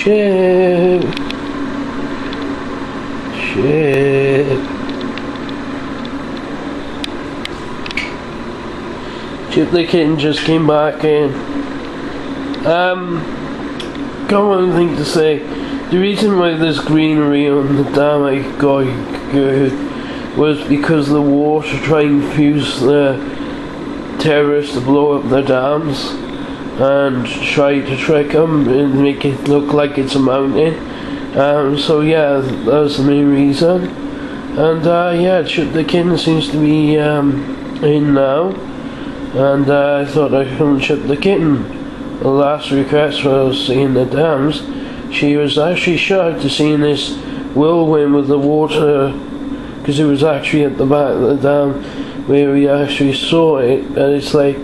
Shit. Chip the Kitten just came back in. Got one thing to say. The reason why there's greenery on the dam I got good was because the water trying to confuse the terrorists to blow up the dams and try to trick them and make it look like it's a mountain. So yeah, that was the main reason. And yeah, the Kitten seems to be in now. And I thought I couldn't Chip the Kitten. The last request was seeing the dams. She was actually shocked to seeing this whirlwind with the water, because it was actually at the back of the dam where we actually saw it. And it's like,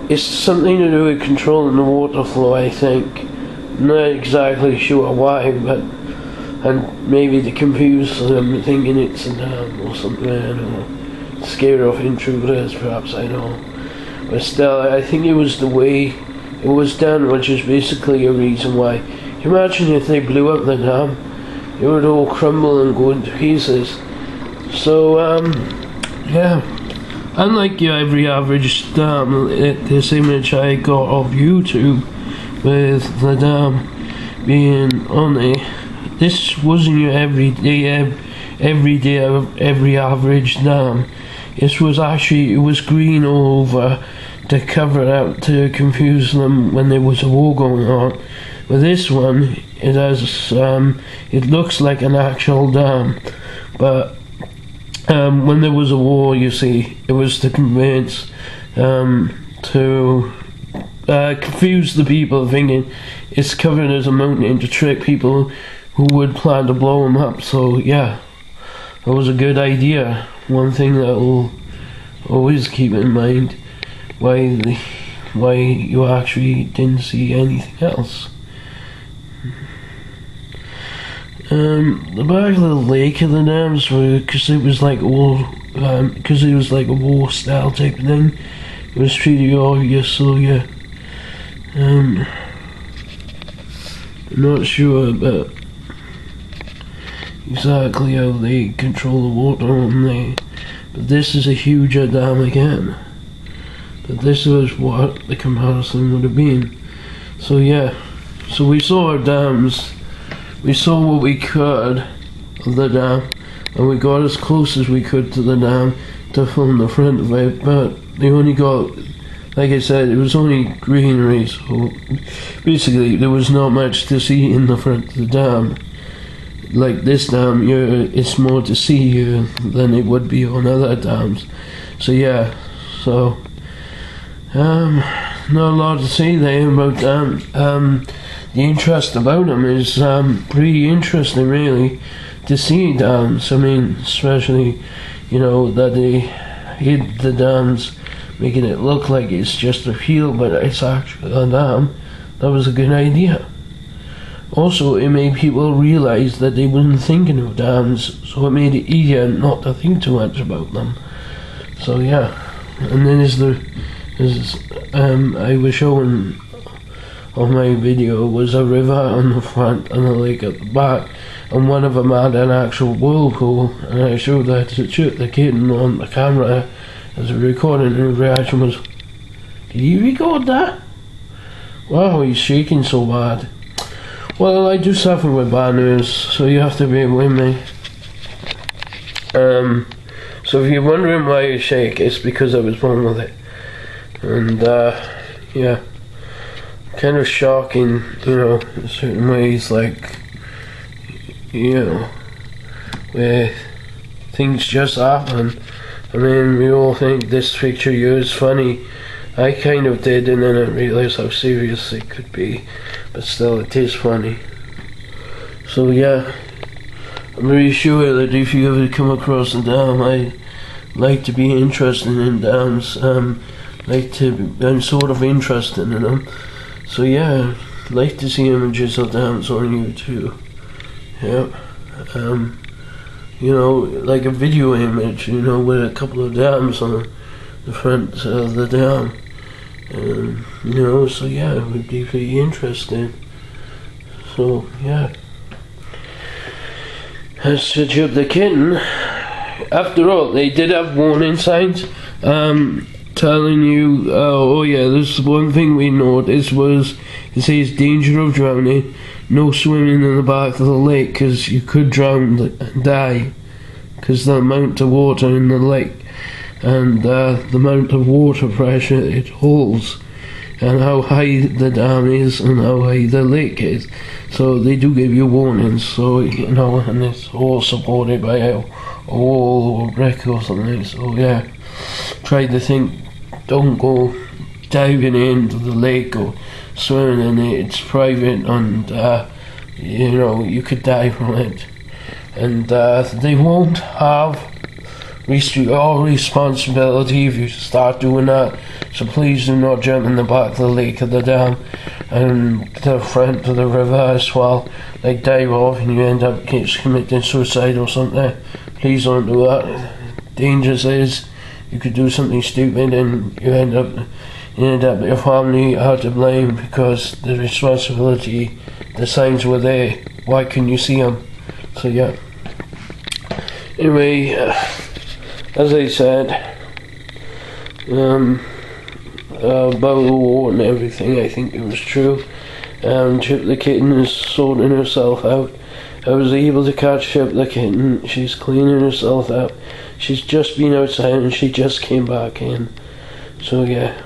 it's something to do with controlling the water flow, I think. Not exactly sure why, but and maybe to confuse them thinking it's a dam or something, I don't know. Scare off intruders, perhaps, I don't know. But still, I think it was the way it was done, which is basically a reason why. Can you imagine if they blew up the dam? It would all crumble and go into pieces. So, yeah. Unlike every average dam, this image I got of YouTube with the dam being on it, this wasn't your every average dam. This was actually, it was green all over to cover it up, to confuse them when there was a war going on. With this one, it has, it looks like an actual dam, but when there was a war, you see, it was to convince, to confuse the people thinking it's covered as a mountain, to trick people who would plan to blow them up. So yeah, that was a good idea. One thing that will always keep in mind why you actually didn't see anything else. The back of the lake of the dams were, because it was like all, because it was like a war style type of thing. It was pretty obvious, so yeah. I'm not sure about exactly how they control the water on there, but this is a huger dam again. But this was what the comparison would have been. So yeah, so we saw our dams. We saw what we could of the dam, and we got as close as we could to the dam to film the front of it, but they only got, like I said, it was only greenery, so basically there was not much to see in the front of the dam. Like this dam, it's more to see here than it would be on other dams. So yeah, so not a lot to say there about dam. The interest about them is pretty interesting, really, to see dams. I mean, especially, that they hid the dams, making it look like it's just a field, but it's actually a dam. That was a good idea. Also, it made people realize that they weren't thinking of dams, so it made it easier not to think too much about them. So yeah, and then I was showing of my video was a river on the front and a lake at the back, and one of them had an actual whirlpool, and I showed that to Chip the Kitten on the camera as a recording, and his reaction was, "Did you record that? Wow, he's shaking so bad." Well, I do suffer with bad news, so you have to bear with me. So if you're wondering why I shake, it's because I was born with it. And yeah, kind of shocking, in certain ways, like, where things just happen. I mean, we all think this picture here is funny. I kind of did, and then I realised how serious it could be, but still it is funny. So yeah, I'm really sure that if you ever come across a dam, I like to be interested in dams, I'm sort of interested in them. So yeah, I'd like to see images of dams on YouTube. Yeah, like a video image, with a couple of dams on the front of the dam. So yeah, it would be pretty interesting. So yeah, as to Chip the Kitten, after all, they did have warning signs telling you, oh yeah, this one thing we noticed was it says danger of drowning, no swimming in the back of the lake because you could drown and die because the amount of water in the lake and the amount of water pressure it holds and how high the dam is and how high the lake is. So they do give you warnings, so you know, and it's all supported by a wall or brick or something. So yeah, try to think, don't go diving into the lake or swimming in it. It's private and you know, you could die from it. And they won't have all responsibility if you start doing that. So please do not jump in the back of the lake or the dam and the front of the river as well. Like dive off and you end up committing suicide or something. Please don't do that. Dangerous is you could do something stupid and you end up your family are to blame because the responsibility, the signs were there. Why couldn't you see them? So yeah. Anyway, as I said, about the war and everything, I think it was true. Chip the Kitten is sorting herself out. I was able to catch Chip the Kitten. She's cleaning herself out. She's just been outside and she just came back in. So yeah.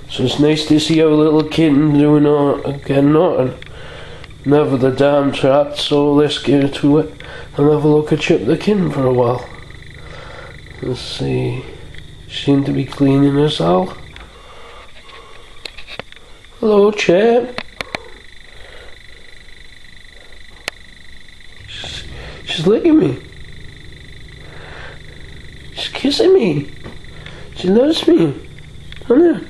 So it's nice to see our little kitten getting on. Never the dam trapped, so let's get to it and have a look at Chip the Kitten for a while. Let's see. She seemed to be cleaning herself. Hello, Chip. She's licking me. She's kissing me. She loves me. Honey.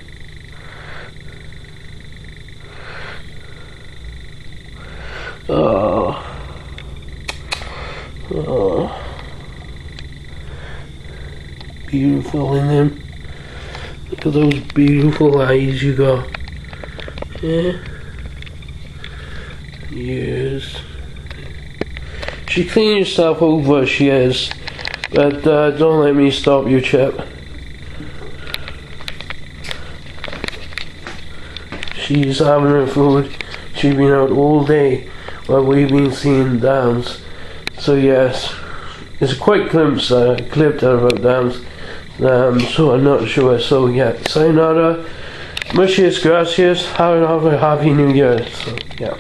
Oh. Oh. Beautiful in them. Look at those beautiful eyes you got. Yeah. Yes. She cleans herself over, she is. But don't let me stop you, Chip. She's having her food. She's been out all day while we've been seeing dams. So yes, it's a quick glimpse, clip there about dams. So I'm not sure. So yeah, sayonara, muchas gracias, have a happy new year. So yeah.